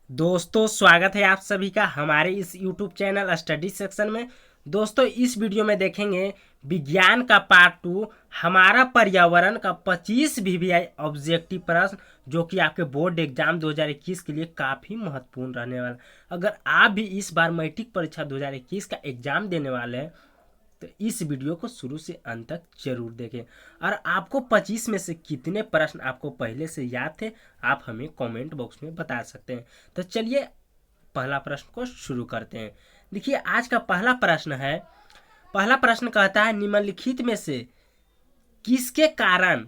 दोस्तों स्वागत है आप सभी का हमारे इस YouTube चैनल स्टडी सेक्शन में। दोस्तों इस वीडियो में देखेंगे विज्ञान का पार्ट 2 हमारा पर्यावरण का 25 VVI ऑब्जेक्टिव प्रश्न जो कि आपके बोर्ड एग्जाम 2021 के लिए काफ़ी महत्वपूर्ण रहने वाला। अगर आप भी इस बार मैट्रिक परीक्षा 2021 का एग्जाम देने वाले हैं तो इस वीडियो को शुरू से अंत तक जरूर देखें। और आपको 25 में से कितने प्रश्न आपको पहले से याद थे आप हमें कमेंट बॉक्स में बता सकते हैं। तो चलिए पहला प्रश्न को शुरू करते हैं। देखिए आज का पहला प्रश्न कहता है निम्नलिखित में से किसके कारण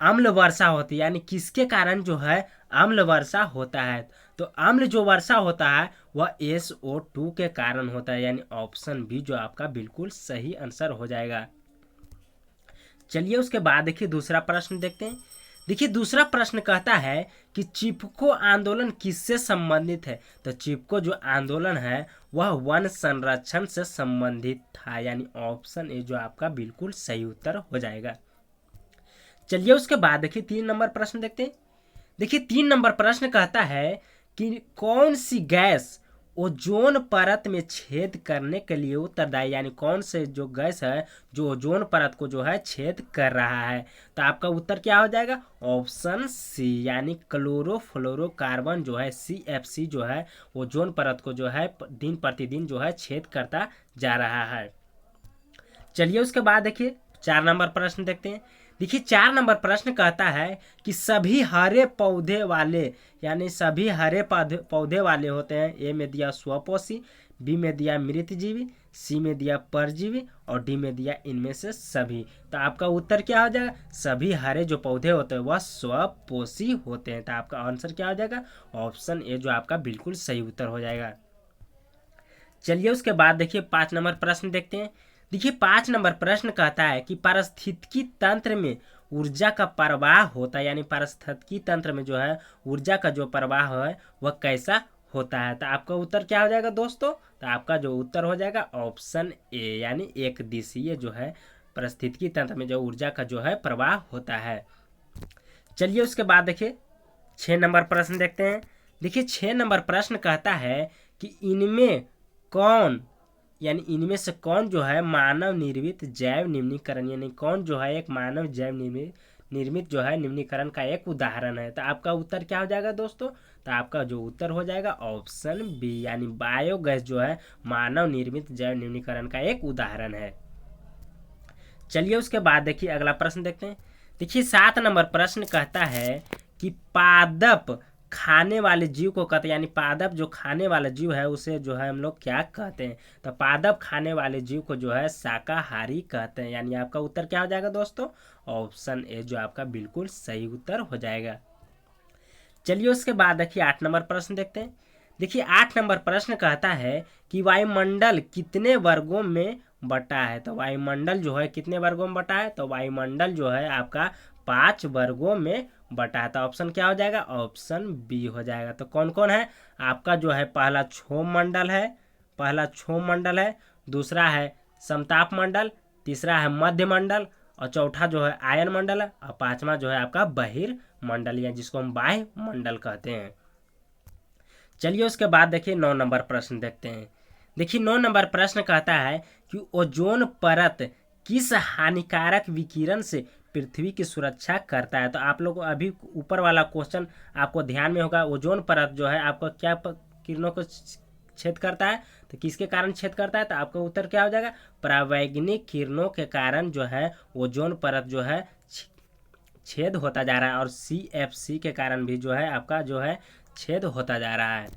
अम्ल वर्षा होती है, यानी किसके कारण जो है अम्ल वर्षा होता है। तो अम्ल जो वर्षा होता है वह SO2 के कारण होता है, यानी ऑप्शन बी जो आपका बिल्कुल सही आंसर हो जाएगा। चलिए उसके बाद देखिए दूसरा प्रश्न देखते हैं। देखिए दूसरा प्रश्न कहता है कि चिपको आंदोलन किससे संबंधित है। तो चिपको जो आंदोलन है वह वन संरक्षण से संबंधित था, यानी ऑप्शन ए जो आपका बिल्कुल सही उत्तर हो जाएगा। चलिए उसके बाद देखिए 3 नंबर प्रश्न देखते हैं। देखिए 3 नंबर प्रश्न कहता है कि कौन सी गैस ओजोन परत में छेद करने के लिए उत्तरदायी, यानी कौन से जो गैस है जो ओजोन परत को जो है छेद कर रहा है। तो आपका उत्तर क्या हो जाएगा, ऑप्शन सी, यानी क्लोरोफ्लोरोकार्बन जो है CFC जो है ओजोन परत को जो है दिन प्रतिदिन जो है छेद करता जा रहा है। चलिए उसके बाद देखिए 4 नंबर प्रश्न देखते हैं। देखिए 4 नंबर प्रश्न कहता है कि सभी हरे पौधे वाले, यानी सभी हरे पौधे वाले होते हैं। ए में दिया स्वपोषी, बी में दिया मृतजीवी, सी में दिया परजीवी और डी में दिया इनमें से सभी। तो आपका उत्तर क्या हो जाएगा, सभी हरे जो पौधे होते हैं वह स्वपोषी होते हैं। तो आपका आंसर क्या हो जाएगा, ऑप्शन ए जो आपका बिल्कुल सही उत्तर हो जाएगा। चलिए उसके बाद देखिए 5 नंबर प्रश्न देखते हैं। देखिए 5 नंबर प्रश्न कहता है कि पारिस्थितिकी तंत्र में ऊर्जा का प्रवाह होता है, यानी पारिस्थितिकी तंत्र में जो है ऊर्जा का जो प्रवाह है वह कैसा होता है। तो आपका उत्तर क्या हो जाएगा दोस्तों, तो आपका जो उत्तर हो जाएगा ऑप्शन ए, यानी एक दिशीय जो है पारिस्थितिकी तंत्र में जो ऊर्जा का जो है प्रवाह होता है। चलिए उसके बाद देखिए 6 नंबर प्रश्न देखते हैं। देखिए 6 नंबर प्रश्न कहता है कि इनमें कौन, यानी इनमें से कौन जो है मानव निर्मित जैव निम्नीकरण, यानी कौन जो है एक मानव जैव निर्मित जो है निम्नीकरण का एक उदाहरण है। तो आपका उत्तर क्या हो जाएगा दोस्तों, तो आपका जो उत्तर हो जाएगा ऑप्शन बी, यानी बायोगैस जो है मानव निर्मित जैव निम्नीकरण का एक उदाहरण है। चलिए उसके बाद देखिए अगला प्रश्न देखते हैं। देखिए 7 नंबर प्रश्न कहता है कि पादप खाने वाले जीव को कहते हैं, यानी पादप जो खाने वाला जीव है उसे जो है हम लोग क्या कहते हैं। तो पादप खाने वाले जीव को जो है शाकाहारी कहते हैं, यानी आपका उत्तर क्या हो जाएगा दोस्तों, ऑप्शन ए जो आपका बिल्कुल सही उत्तर हो जाएगा। चलिए उसके बाद देखिए 8 नंबर प्रश्न देखते हैं। देखिए 8 नंबर प्रश्न कहता है कि वायुमंडल कितने वर्गों में बटा है। तो वायुमंडल जो है कितने वर्गों में बटा है, तो वायुमंडल जो है आपका 5 वर्गों में बटा है। तो ऑप्शन क्या हो जाएगा, ऑप्शन बी हो जाएगा। तो कौन कौन है, आपका जो है पहला क्षोभ मंडल है, दूसरा है समताप मंडल, तीसरा है मध्य मंडल और चौथा जो है आयन मंडल है और पांचवा जो है आपका बहिर्मंडल, या जिसको हम बाह्य मंडल कहते हैं। चलिए उसके बाद देखिए 9 नंबर प्रश्न देखते हैं। देखिए 9 नंबर प्रश्न कहता है कि ओजोन परत किस हानिकारक विकिरण से पृथ्वी की सुरक्षा करता है। तो आप लोग अभी ऊपर वाला क्वेश्चन आपको ध्यान में होगा, ओजोन परत जो है आपको क्या किरणों को छेद करता है, तो किसके कारण छेद करता है। तो आपका उत्तर क्या हो जाएगा, परावैंगिक किरणों के कारण जो है ओजोन परत जो है छेद होता जा रहा है और CFC के कारण भी जो है आपका जो है छेद होता जा रहा है।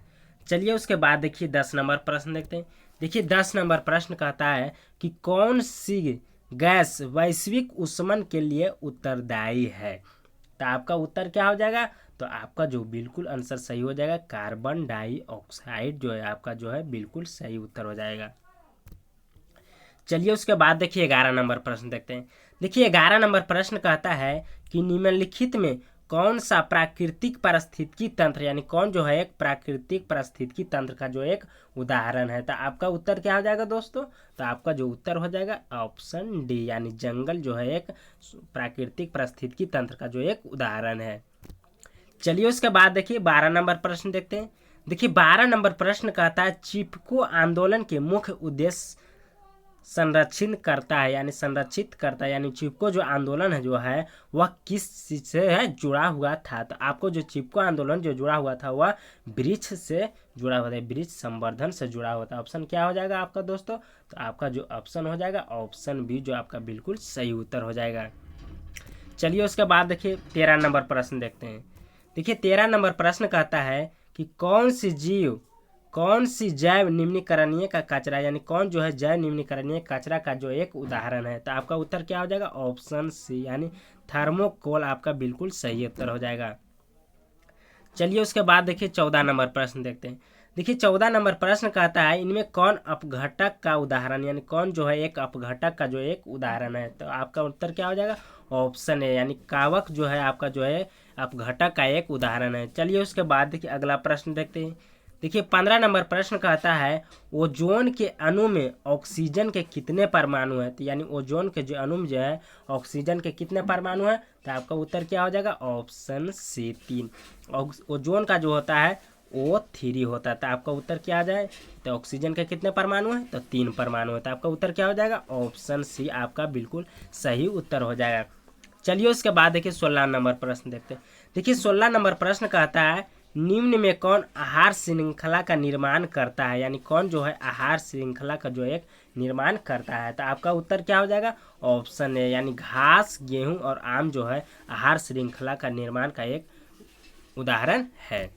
चलिए उसके बाद देखिए 10 नंबर प्रश्न देखते हैं। देखिए 10 नंबर प्रश्न कहता है कि कौन सी गैस वैश्विक ऊष्मन के लिए उत्तरदायी है। तो आपका उत्तर क्या हो जाएगा, तो आपका जो बिल्कुल आंसर सही हो जाएगा कार्बन डाइऑक्साइड जो है आपका जो है बिल्कुल सही उत्तर हो जाएगा। चलिए उसके बाद देखिए 11 नंबर प्रश्न देखते हैं। देखिए 11 नंबर प्रश्न कहता है कि निम्नलिखित में कौन सा प्राकृतिक पारिस्थितिकी तंत्र, यानी कौन जो है एक प्राकृतिक पारिस्थितिकी तंत्र का जो एक उदाहरण है। तो आपका उत्तर क्या हो जाएगा दोस्तों, तो आपका जो उत्तर हो जाएगा ऑप्शन डी, यानी जंगल जो है एक प्राकृतिक पारिस्थितिकी तंत्र का जो एक उदाहरण है। चलिए उसके बाद देखिए 12 नंबर प्रश्न देखते हैं। देखिए 12 नंबर प्रश्न कहता है चिपको आंदोलन के मुख्य उद्देश्य संरक्षित करता है, यानी संरक्षित करता है, यानी चिपको जो आंदोलन है जो है वह किस चीज से है जुड़ा हुआ था। तो आपको जो चिपको आंदोलन जो जुड़ा हुआ था वह वृक्ष से जुड़ा हुआ था, वृक्ष संवर्धन से जुड़ा हुआ था। ऑप्शन क्या हो जाएगा आपका दोस्तों? तो आपका जो ऑप्शन हो जाएगा ऑप्शन बी जो आपका बिल्कुल सही उत्तर हो जाएगा। चलिए उसके बाद देखिए 13 नंबर प्रश्न देखते हैं। देखिए 13 नंबर प्रश्न कहता है कि कौन सी जैव निम्नीकरणीय का कचरा, यानी कौन जो है जैव निम्नीकरणीय कचरा का जो एक उदाहरण है। तो आपका उत्तर क्या हो जाएगा? ऑप्शन सी यानी थर्मोकोल आपका बिल्कुल सही उत्तर हो जाएगा। चलिए उसके बाद देखिए 14 नंबर प्रश्न देखते हैं। देखिए 14 नंबर प्रश्न कहता है इनमें कौन अपघटक का उदाहरण, यानी कौन जो है एक अपघटक का जो एक उदाहरण है। तो आपका उत्तर क्या हो जाएगा? ऑप्शन है यानी कावक जो है आपका जो है अपघटक का एक उदाहरण है। चलिए उसके बाद देखिए अगला प्रश्न देखते हैं। देखिए 15 नंबर प्रश्न कहता है ओजोन के अणु में ऑक्सीजन के कितने परमाणु हैं। तो यानी ओजोन के जो अणु में जो है ऑक्सीजन के कितने परमाणु हैं। तो आपका उत्तर क्या हो जाएगा? Option C 3। ओजोन का जो होता है O3 होता है। तो आपका उत्तर क्या आ जाए? तो ऑक्सीजन के कितने परमाणु हैं? तो 3 परमाणु है। तो आपका उत्तर क्या हो जाएगा? ऑप्शन सी आपका बिल्कुल सही उत्तर हो जाएगा। चलिए उसके बाद देखिए 16 नंबर प्रश्न देखते हैं। देखिए 16 नंबर प्रश्न कहता है निम्न में कौन आहार श्रृंखला का निर्माण करता है, यानी कौन जो है आहार श्रृंखला का जो एक निर्माण करता है। तो आपका उत्तर क्या हो जाएगा? ऑप्शन ए यानी घास, गेहूं और आम जो है आहार श्रृंखला का निर्माण का एक उदाहरण है।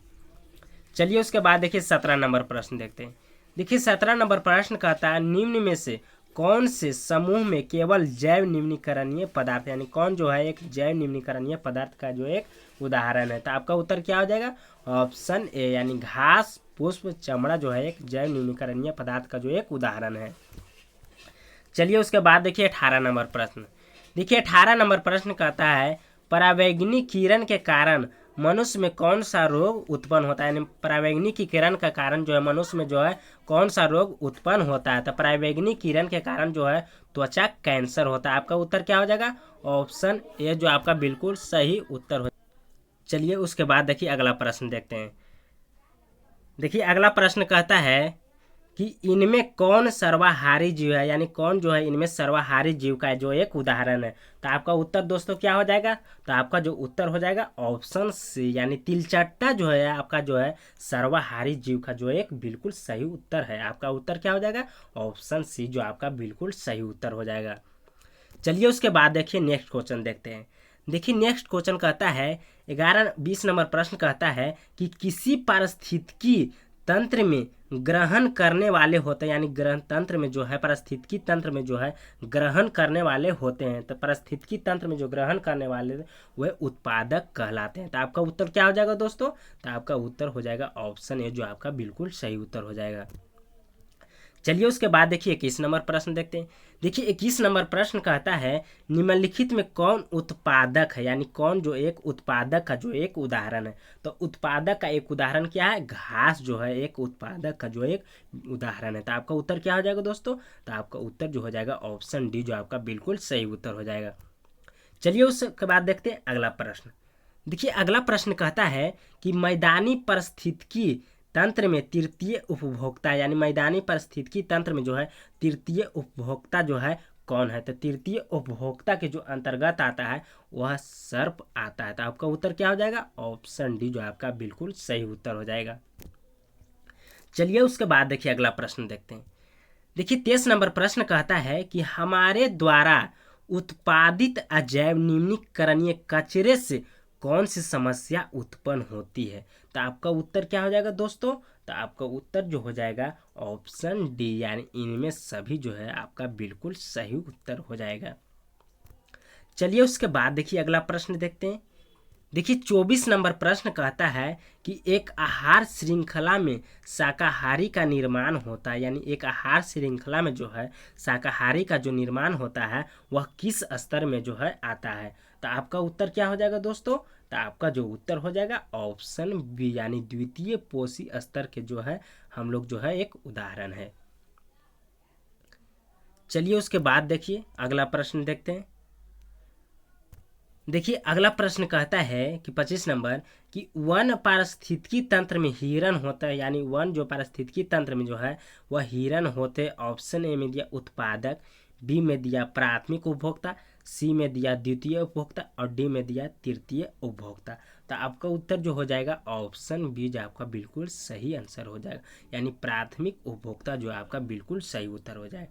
चलिए उसके बाद देखिए 17 नंबर प्रश्न देखते हैं। देखिए 17 नंबर प्रश्न कहता है निम्न में से कौन से समूह में केवल जैव निम्नीकरणीय पदार्थ, यानी कौन जो है एक जैव निम्नीकरणीय पदार्थ का जो एक उदाहरण है। तो आपका उत्तर क्या हो जाएगा? ऑप्शन ए यानी घास, पुष्प, चमड़ा जो है एक जैव निम्नीकरणीय पदार्थ का जो एक उदाहरण है। चलिए उसके बाद देखिए 18 नंबर प्रश्न। देखिए 18 नंबर प्रश्न कहता है परावैंगनी किरण के कारण मनुष्य में कौन सा रोग उत्पन्न होता है, यानी परावैंगनी की किरण का कारण जो है मनुष्य में जो है कौन सा रोग उत्पन्न होता है। तो परावैंगनी किरण के कारण जो है त्वचा कैंसर होता है। आपका उत्तर क्या हो जाएगा? ऑप्शन ए जो आपका बिल्कुल सही उत्तर हो। चलिए उसके बाद देखिए अगला प्रश्न देखते हैं। देखिए अगला प्रश्न कहता है कि इनमें कौन सर्वाहारी जीव है, यानी कौन जो है इनमें सर्वाहारी जीव का जो एक उदाहरण है। तो आपका उत्तर दोस्तों क्या हो जाएगा? तो आपका जो उत्तर हो जाएगा ऑप्शन सी यानी तिलचट्टा जो है आपका जो है सर्वाहारी जीव का जो एक बिल्कुल सही उत्तर है। आपका उत्तर क्या हो जाएगा? ऑप्शन सी जो आपका बिल्कुल सही उत्तर हो जाएगा। चलिए उसके बाद देखिए नेक्स्ट क्वेश्चन देखते हैं। देखिए नेक्स्ट क्वेश्चन कहता है 11-20 नंबर प्रश्न कहता है कि किसी पारिस्थितिकी तंत्र में ग्रहण करने वाले होते हैं, यानी ग्रहण तंत्र में जो है पारिस्थितिकी तंत्र में जो है ग्रहण करने वाले होते हैं। तो पारिस्थितिकी तंत्र में जो ग्रहण करने वाले वह उत्पादक कहलाते हैं। तो आपका उत्तर क्या हो जाएगा दोस्तों? तो आपका उत्तर हो जाएगा ऑप्शन ए जो आपका बिल्कुल सही उत्तर हो जाएगा। चलिए उसके बाद देखिए 21 नंबर प्रश्न देखते हैं। देखिए 21 नंबर प्रश्न कहता है निम्नलिखित में कौन उत्पादक है, यानी कौन जो एक उत्पादक का जो एक उदाहरण है। तो उत्पादक का एक उदाहरण क्या है? घास जो है एक उत्पादक का जो एक उदाहरण है। तो आपका उत्तर क्या हो जाएगा दोस्तों? तो आपका उत्तर जो हो जाएगा ऑप्शन डी जो आपका बिल्कुल सही उत्तर हो जाएगा। चलिए उसके बाद देखते हैं अगला प्रश्न। देखिए अगला प्रश्न कहता है कि मैदानी पारिस्थितिकी तंत्र में तृतीय उपभोक्ता, यानी मैदानी पारिस्थितिकी तंत्र में जो है तृतीय उपभोक्ता जो है कौन है। तो तृतीय उपभोक्ता के जो अंतर्गत आता है वह सर्प आता है। तो आपका उत्तर क्या हो जाएगा? ऑप्शन डी जो आपका बिल्कुल सही उत्तर हो जाएगा। चलिए उसके बाद देखिए अगला प्रश्न देखते हैं। देखिए 23 नंबर प्रश्न कहता है कि हमारे द्वारा उत्पादित अजैव निम्नीकरणीय कचरे से कौन सी समस्या उत्पन्न होती है। तो आपका उत्तर क्या हो जाएगा दोस्तों? तो आपका उत्तर जो हो जाएगा ऑप्शन डी यानी इनमें सभी जो है आपका बिल्कुल सही उत्तर हो जाएगा। चलिए उसके बाद देखिए अगला प्रश्न देखते हैं। देखिए 24 नंबर प्रश्न कहता है कि एक आहार श्रृंखला में शाकाहारी का निर्माण होता है, यानी एक आहार श्रृंखला में जो है शाकाहारी का जो निर्माण होता है वह किस स्तर में जो है आता है। तो आपका उत्तर क्या हो जाएगा दोस्तों? तो आपका जो उत्तर हो जाएगा ऑप्शन बी यानी द्वितीय पोषी स्तर के जो है हम लोग जो है एक उदाहरण है। चलिए उसके बाद देखिए अगला प्रश्न देखते हैं। देखिए अगला प्रश्न कहता है कि 25 नंबर कि वन पारिस्थितिकी तंत्र में हिरन होता है, यानी वन जो पारिस्थितिकी तंत्र में जो है वह हिरन होते। ऑप्शन ए में दिया उत्पादक, बी में दिया प्राथमिक उपभोक्ता, सी में दिया द्वितीय उपभोक्ता और डी में दिया तृतीय उपभोक्ता। तो आपका उत्तर जो हो जाएगा ऑप्शन बी जो आपका बिल्कुल सही आंसर हो जाएगा, यानी प्राथमिक उपभोक्ता जो आपका बिल्कुल सही उत्तर हो जाएगा।